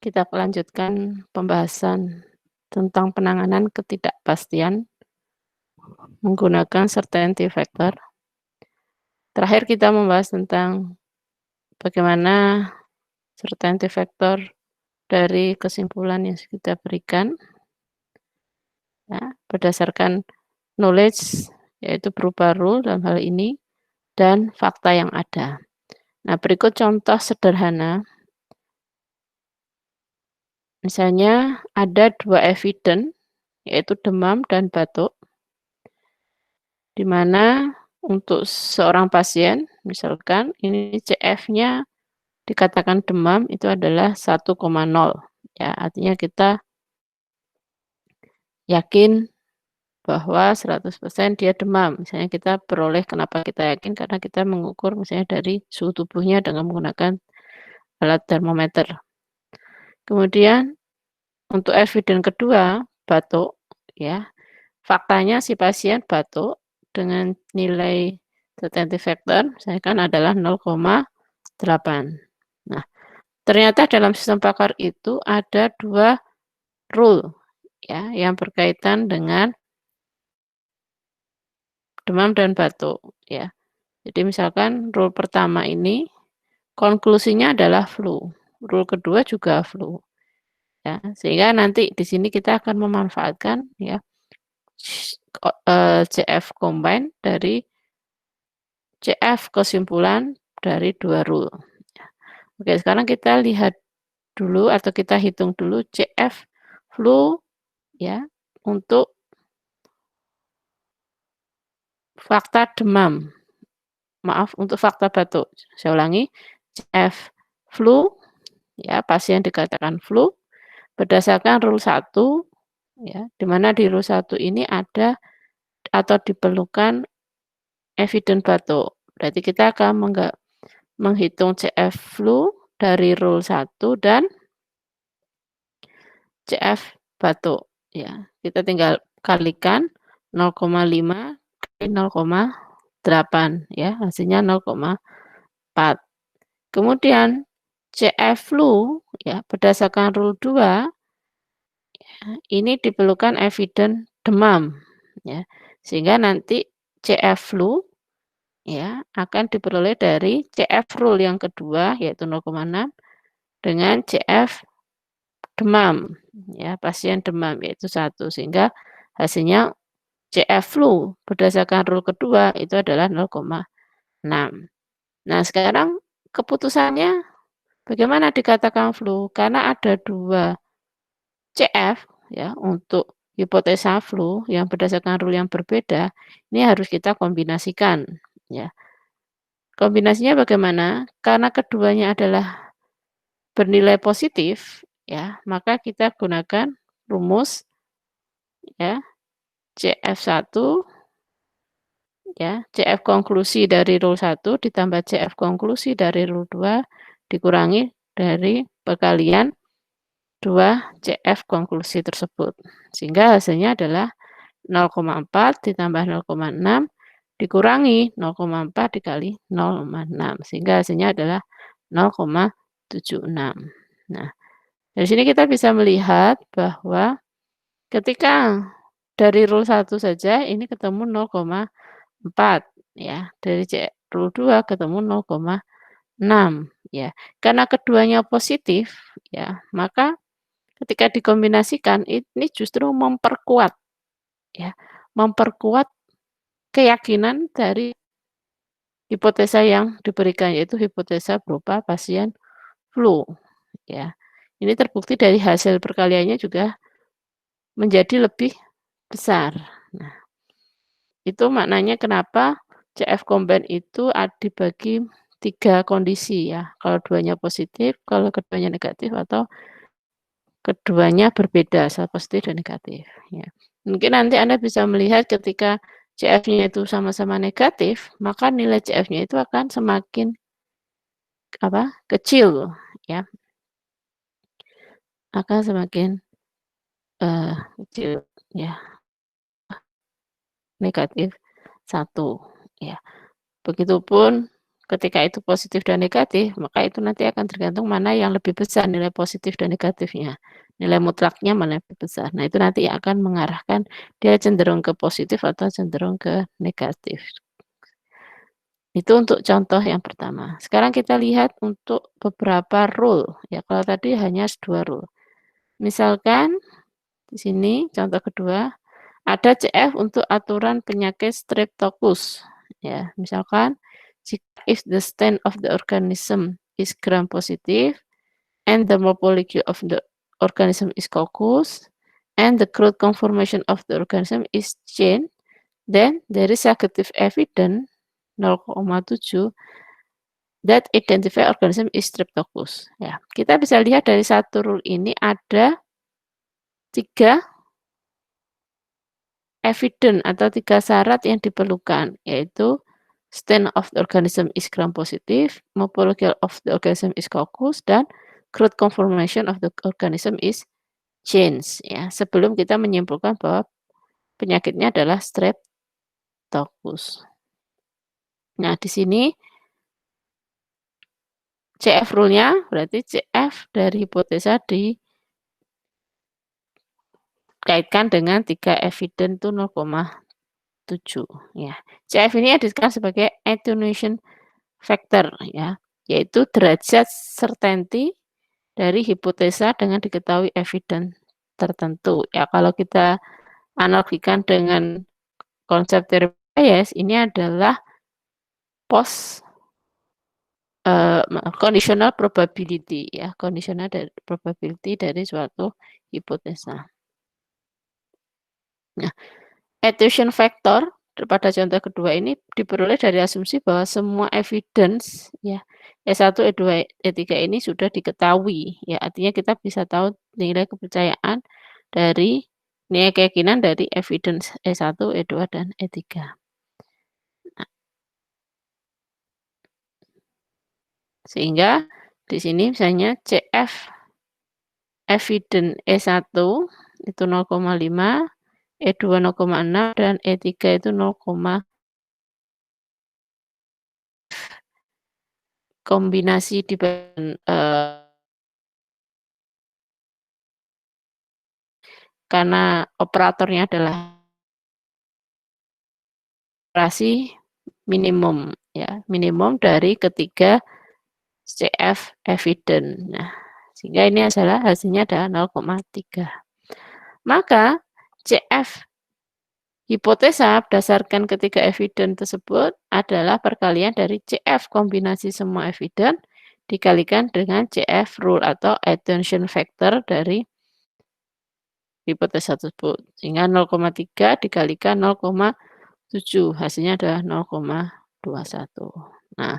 Kita lanjutkan pembahasan tentang penanganan ketidakpastian menggunakan certainty factor. Terakhir kita membahas tentang bagaimana certainty factor dari kesimpulan yang kita berikan, ya, berdasarkan knowledge, yaitu berupa rule dalam hal ini, dan fakta yang ada. Nah, berikut contoh sederhana. Misalnya ada dua evidence, yaitu demam dan batuk, di mana untuk seorang pasien, misalkan ini CF-nya dikatakan demam itu adalah 1,0, ya, artinya kita yakin bahwa 100% dia demam. Misalnya kita peroleh, kenapa kita yakin? Karena kita mengukur misalnya dari suhu tubuhnya dengan menggunakan alat termometer. Kemudian untuk evidence kedua, batuk, ya. Faktanya si pasien batuk dengan nilai certainty factor misalkan adalah 0,8. Nah, ternyata dalam sistem PACAR itu ada dua rule, ya, yang berkaitan dengan demam dan batuk, ya. Jadi misalkan rule pertama ini konklusinya adalah flu, rule kedua juga flu, ya. Sehingga nanti di sini kita akan memanfaatkan, ya, CF combine dari CF kesimpulan dari dua rule. Oke, sekarang kita lihat dulu atau kita hitung dulu CF flu, ya, untuk fakta demam. Maaf, untuk fakta batuk. Saya ulangi, CF flu, ya, pasien dikatakan flu berdasarkan rule 1, ya, di mana di rule 1 ini ada atau diperlukan evidence batuk. Berarti kita akan menghitung CF flu dari rule 1 dan CF batuk, ya. Kita tinggal kalikan 0,5 kali 0,8, ya, hasilnya 0,4. Kemudian CF flu, ya, berdasarkan rule 2, ini diperlukan evidence demam, ya. Sehingga nanti CF flu, ya, akan diperoleh dari CF rule yang kedua yaitu 0,6 dengan CF demam, ya, pasien demam yaitu 1, sehingga hasilnya CF flu berdasarkan rule kedua itu adalah 0,6. Nah, sekarang keputusannya bagaimana dikatakan flu? Karena ada 2 CF, ya, untuk hipotesa flu yang berdasarkan rule yang berbeda, ini harus kita kombinasikan, ya. Kombinasinya bagaimana? Karena keduanya adalah bernilai positif, ya, maka kita gunakan rumus, ya, CF1, ya, CF konklusi dari rule 1 ditambah CF konklusi dari rule 2 dikurangi dari perkalian 2 CF konklusi tersebut. Sehingga hasilnya adalah 0,4 ditambah 0,6 dikurangi 0,4 dikali 0,6 sehingga hasilnya adalah 0,76. Nah, dari sini kita bisa melihat bahwa ketika dari rule 1 saja ini ketemu 0,4, ya, dari rule 2 ketemu 0,6, ya. Karena keduanya positif, ya, maka ketika dikombinasikan ini justru memperkuat, ya, memperkuat keyakinan dari hipotesa yang diberikan, yaitu hipotesa berupa pasien flu, ya. Ini terbukti dari hasil perkaliannya juga menjadi lebih besar. Nah, itu maknanya kenapa CF combine itu dibagi 3 kondisi, ya. Kalau duanya positif, kalau keduanya negatif, atau keduanya berbeda, asal positif dan negatif, ya. Mungkin nanti Anda bisa melihat ketika CF-nya itu sama-sama negatif, maka nilai CF-nya itu akan semakin kecil, ya. Akan semakin, kecil, ya. Negatif 1, ya. Begitupun ketika itu positif dan negatif, maka itu nanti akan tergantung mana yang lebih besar nilai positif dan negatifnya. Nilai mutlaknya mana yang lebih besar. Nah, itu nanti akan mengarahkan dia cenderung ke positif atau cenderung ke negatif. Itu untuk contoh yang pertama. Sekarang kita lihat untuk beberapa rule, ya, kalau tadi hanya 2 rule. Misalkan di sini contoh kedua, ada CF untuk aturan penyakit Streptococcus, ya. Misalkan if the stain of the organism is gram positive and the molecule of the organism is coccus and the crude conformation of the organism is chain, then there is negative evidence 0,7 that identify organism is Streptococcus. Ya, kita bisa lihat dari satu rule ini ada 3 evidence atau 3 syarat yang diperlukan, yaitu stain of the organism is gram positif, molecule of the organism is coccus, dan crude conformation of the organism is change, ya, sebelum kita menyimpulkan bahwa penyakitnya adalah Streptococcus. Nah, di sini CF rule-nya berarti CF dari hipotesa dikaitkan dengan 3 evidence itu 0,7, ya. CF ini disebut sebagai attenuation factor, ya, yaitu derajat certainty dari hipotesa dengan diketahui evidence tertentu. Ya, kalau kita analogikan dengan konsep teori bias, ini adalah post conditional probability, ya, conditional probability dari suatu hipotesa. Nah, attribution factor pada contoh kedua ini diperoleh dari asumsi bahwa semua evidence, ya, E1, E2, E3 ini sudah diketahui, ya, artinya kita bisa tahu nilai kepercayaan dari nilai keyakinan dari evidence E1, E2, dan E3. Nah, sehingga di sini misalnya CF evidence E1 itu 0,5, E2 0,6, dan E3 itu 0, kombinasi karena operatornya adalah operasi minimum, ya, minimum dari ketiga CF evidence. Nah, sehingga ini adalah hasilnya adalah 0,3. Maka CF hipotesa berdasarkan ketiga evidence tersebut adalah perkalian dari CF kombinasi semua evidence dikalikan dengan CF rule atau attention factor dari hipotesa tersebut. Sehingga 0,3 dikalikan 0,7, hasilnya adalah 0,21. Nah,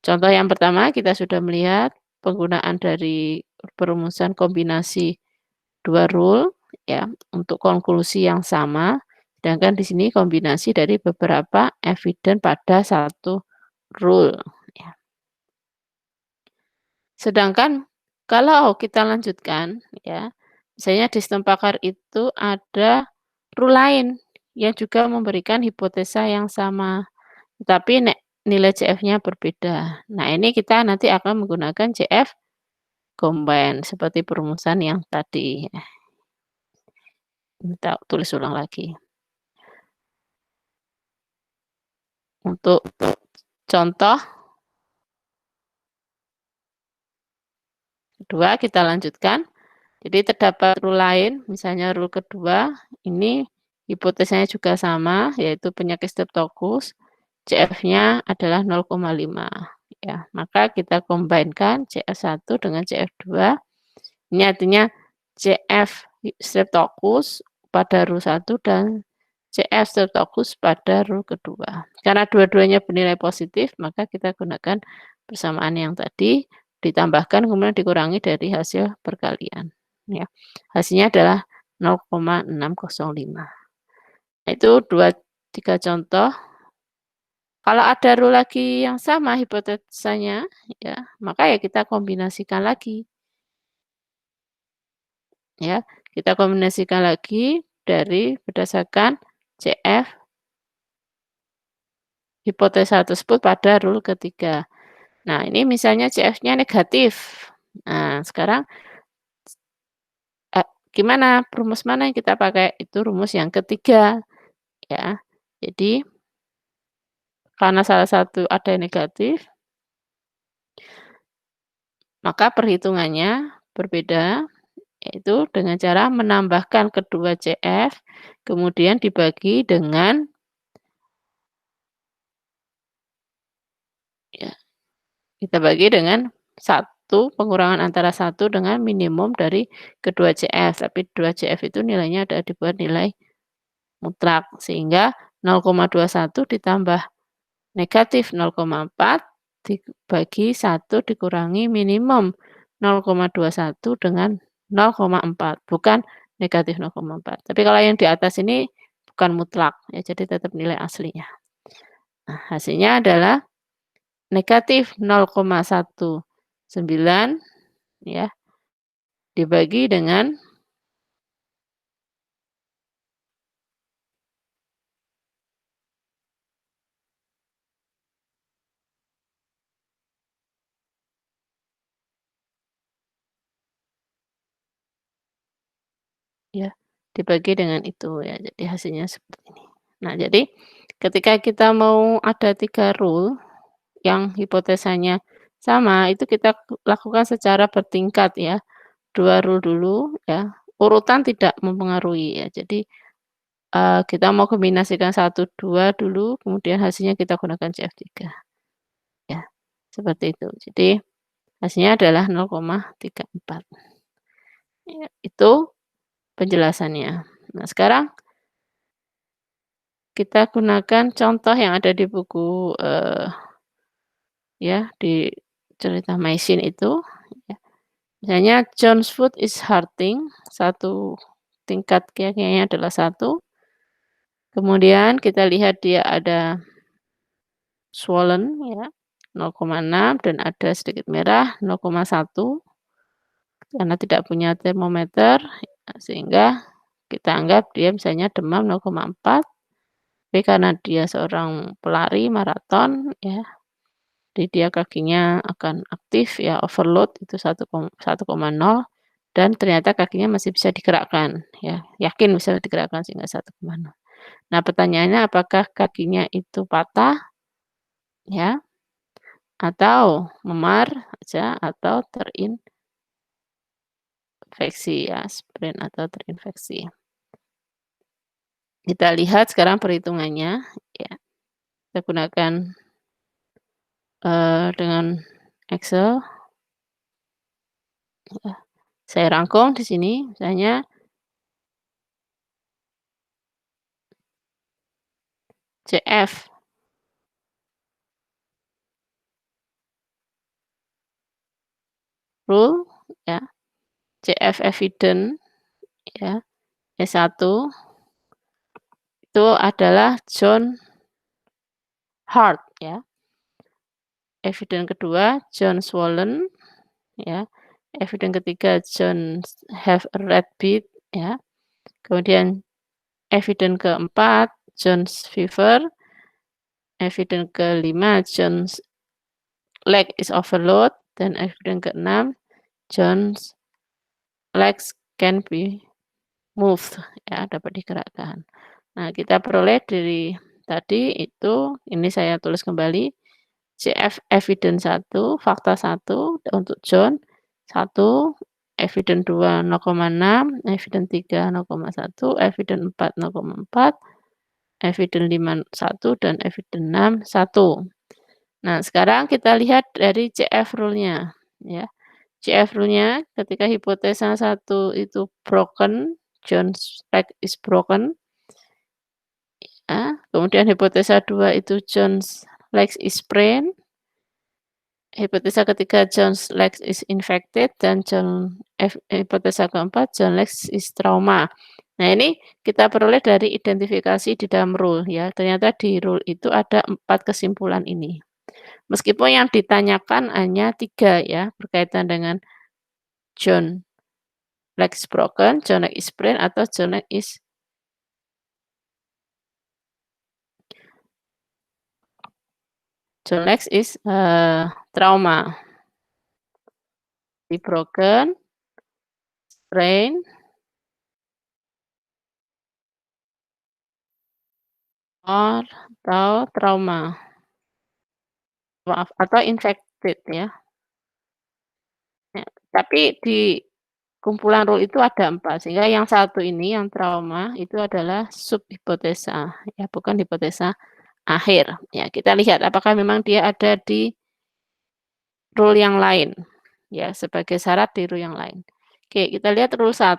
contoh yang pertama kita sudah melihat penggunaan dari perumusan kombinasi 2 rule, ya, untuk konklusi yang sama, sedangkan di sini kombinasi dari beberapa evidence pada satu rule, ya. Sedangkan kalau kita lanjutkan, ya, misalnya di sistem pakar itu ada rule lain yang juga memberikan hipotesa yang sama, tetapi nilai CF-nya berbeda. Nah, ini kita nanti akan menggunakan CF combine seperti perumusan yang tadi. Kita tulis ulang lagi. Untuk contoh kedua kita lanjutkan. Jadi terdapat rule lain, misalnya rule kedua, ini hipotesanya juga sama, yaitu penyakit Streptococcus, CF-nya adalah 0,5. Ya, maka kita combine-kan CF1 dengan CF2. Ini artinya CF Streptococcus pada rule 1 dan CF Streptococcus pada rule kedua. Karena dua-duanya bernilai positif, maka kita gunakan persamaan yang tadi, ditambahkan kemudian dikurangi dari hasil perkalian. Ya, hasilnya adalah 0,605. Itu 3 contoh. Kalau ada rule lagi yang sama hipotesanya, ya, maka ya kita kombinasikan lagi. Ya, kita kombinasikan lagi dari berdasarkan CF hipotesa tersebut pada rule ketiga. Nah, ini misalnya CF-nya negatif. Nah, sekarang, gimana, rumus mana yang kita pakai? Itu rumus yang ketiga, ya. Jadi, karena salah satu ada yang negatif, maka perhitungannya berbeda, yaitu dengan cara menambahkan kedua CF, kemudian dibagi dengan, ya, kita bagi dengan satu pengurangan antara satu dengan minimum dari kedua CF, tapi dua CF itu nilainya ada dibuat nilai mutlak, sehingga 0,21 ditambah negatif 0,4 dibagi 1 dikurangi minimum 0,21 dengan 0,4, bukan negatif 0,4. Tapi kalau yang di atas ini bukan mutlak, ya, jadi tetap nilai aslinya. Nah, hasilnya adalah negatif 0,19 ya, dibagi dengan, ya, dibagi dengan itu ya, jadi hasilnya seperti ini. Nah, jadi ketika kita mau ada 3 rule yang hipotesanya sama, itu kita lakukan secara bertingkat ya. 2 rule dulu ya, urutan tidak mempengaruhi ya. Jadi, kita mau kombinasikan 1 2 dulu, kemudian hasilnya kita gunakan CF3 ya, seperti itu. Jadi hasilnya adalah 0,34 ya, itu penjelasannya. Nah, sekarang kita gunakan contoh yang ada di buku, ya, di cerita Maisin itu ya. Misalnya John's food is hurting, satu tingkat keyakinannya adalah satu. Kemudian kita lihat dia ada swollen ya, 0,6 dan ada sedikit merah 0,1 karena tidak punya termometer, sehingga kita anggap dia misalnya demam 0,4, tapi karena dia seorang pelari maraton ya, jadi dia kakinya akan aktif ya, overload itu 1,0 dan ternyata kakinya masih bisa digerakkan ya, yakin bisa digerakkan sehingga 1,0. Nah, pertanyaannya apakah kakinya itu patah ya, atau memar saja, atau terinfeksi ya, sprain atau terinfeksi. Kita lihat sekarang perhitungannya ya, kita gunakan, dengan Excel ya. Saya rangkum di sini misalnya CF rule ya, CF evident ya, S1 itu adalah John Hart ya, evident kedua John swollen ya, evident ketiga John have a red bead ya, kemudian evident keempat John's fever, evident kelima John's leg is overload, dan evident keenam John's legs can be moved ya, dapat digerakkan. Nah, kita peroleh dari tadi itu, ini saya tulis kembali, CF evidence 1, fakta 1 untuk John, 1, evidence 2 0,6, evidence 3 0,1, evidence 4 0,4, evidence 5 1, dan evidence 6 1. Nah, sekarang kita lihat dari CF rule-nya ya. CF rule-nya ketika hipotesa 1 itu broken, John's leg is broken, ya, kemudian hipotesa 2 itu John's legs is sprained, hipotesa ketiga John's legs is infected, dan hipotesa keempat John legs is trauma. Nah, ini kita peroleh dari identifikasi di dalam rule ya. Ternyata di rule itu ada 4 kesimpulan ini. Meskipun yang ditanyakan hanya 3 ya, berkaitan dengan John leg is broken, John leg is sprained, atau The next is trauma. Be broken, sprain, or atau trauma. Maaf, atau infected ya. Ya, tapi di kumpulan rule itu ada 4, sehingga yang satu ini, yang trauma, itu adalah subhipotesa, ya, bukan hipotesa akhir. Ya, kita lihat apakah memang dia ada di rule yang lain, ya, sebagai syarat di rule yang lain. Oke, kita lihat rule 1,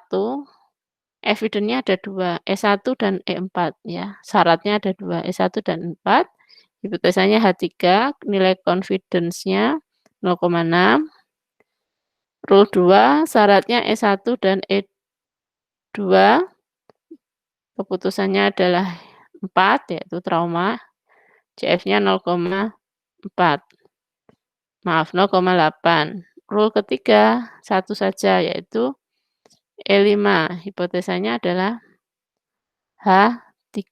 evidence-nya ada 2, E1 dan E4, ya. Syaratnya ada 2, E1 dan 4. Hipotesanya H3, nilai confidence-nya 0,6. Rule 2, syaratnya E1 dan E2, keputusannya adalah 4, yaitu trauma, CF-nya 0,4. Maaf, 0,8. Rule ketiga, 1 saja, yaitu E5, hipotesanya adalah H3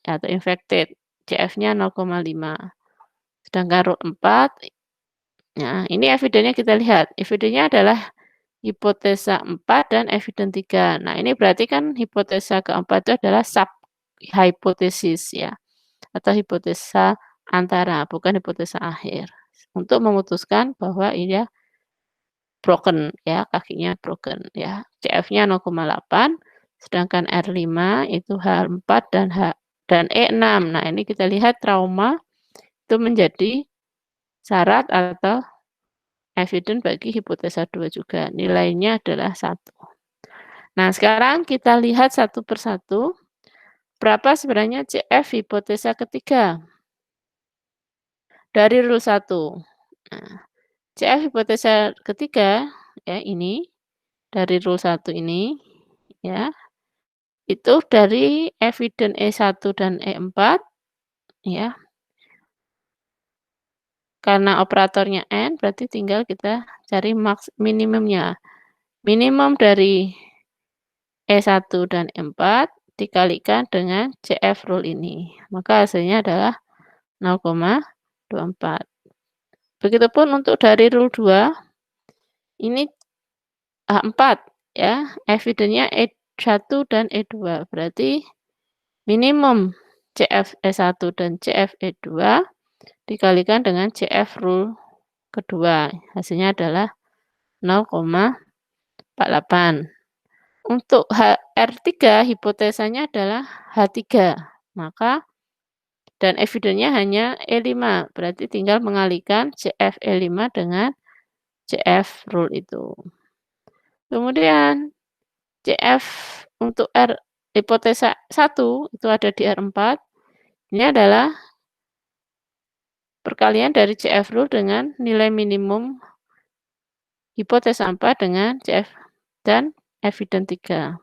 atau infected, CF-nya 0,5. Sedangkan rule 4, nah ini evidence-nya kita lihat, evidence-nya adalah hipotesa 4 dan evidence 3. Nah, ini berarti kan hipotesa keempat itu adalah sub-hipotesis ya, atau hipotesa antara, bukan hipotesa akhir. Untuk memutuskan bahwa ini broken ya, kakinya broken ya. CF-nya 0,8, sedangkan R5 itu H4 dan E6. Nah, ini kita lihat trauma itu menjadi syarat atau evidence bagi hipotesa 2 juga. Nilainya adalah 1. Nah, sekarang kita lihat satu persatu, berapa sebenarnya CF hipotesa ketiga dari rule 1. Nah, CF hipotesa ketiga, ya ini, dari rule 1 ini, ya, itu dari evidence E1 dan E4, ya. Karena operatornya N, berarti tinggal kita cari minimumnya. Minimum dari E1 dan E4 dikalikan dengan CF rule ini. Maka hasilnya adalah 0,24. Begitupun untuk dari rule 2, ini H4 ya, evidence-nya E1 dan E2. Berarti minimum CF E1 dan CF E2 dikalikan dengan CF rule kedua. Hasilnya adalah 0,48. Untuk R3 hipotesanya adalah H3. Maka dan evidence-nya hanya E5, berarti tinggal mengalihkan CF E5 dengan CF rule itu. Kemudian CF untuk hipotesa 1 itu ada di R4. Ini adalah perkalian dari CF rule dengan nilai minimum hipotesa 4 dengan CF dan evidence 3.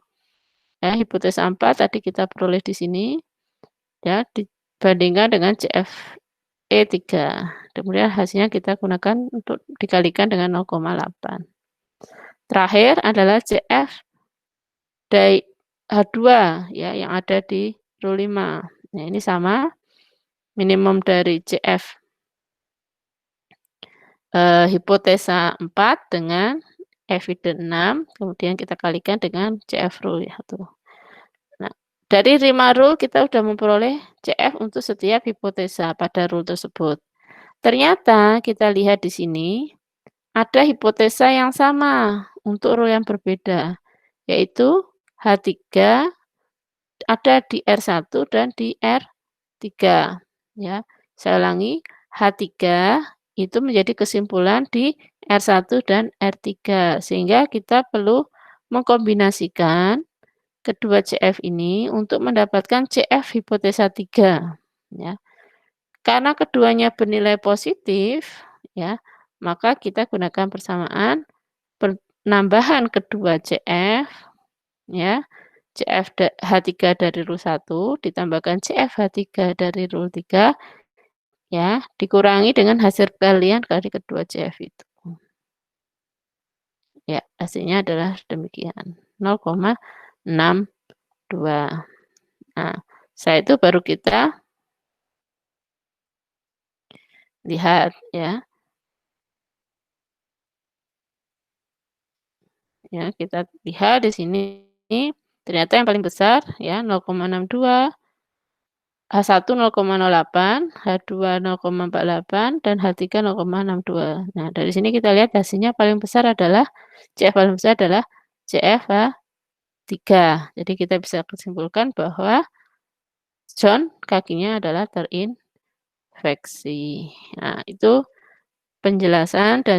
Ya, hipotesa 4 tadi kita peroleh di sini, ya, dibandingkan dengan CF E3. Kemudian hasilnya kita gunakan untuk dikalikan dengan 0,8. Terakhir adalah CF dari H2 ya, yang ada di rule 5. Nah, ini sama, minimum dari CF hipotesa 4 dengan evidence 6, kemudian kita kalikan dengan CF rule ya, tuh. Nah, dari 5 rule kita sudah memperoleh CF untuk setiap hipotesa pada rule tersebut. Ternyata kita lihat di sini ada hipotesa yang sama untuk rule yang berbeda, yaitu H3 ada di R1 dan di R3 ya. Saya ulangi, H3 itu menjadi kesimpulan di R1 dan R3, sehingga kita perlu mengkombinasikan kedua CF ini untuk mendapatkan CF hipotesa 3 ya. Karena keduanya bernilai positif ya, maka kita gunakan persamaan penambahan kedua CF ya. CF H3 dari rule 1 ditambahkan CF H3 dari rule 3 ya, dikurangi dengan hasil perkalian dari kedua CF itu. Ya, hasilnya adalah demikian, 0,62. Nah, setelah itu baru kita lihat ya. Ya, kita lihat di sini ternyata yang paling besar ya 0,62, H1 0,08, H2 0,48, dan H3 0,62. Nah, dari sini kita lihat hasilnya paling besar adalah CF paling besar adalah CFH3. Jadi kita bisa kesimpulkan bahwa John kakinya adalah terinfeksi. Nah, itu penjelasan dan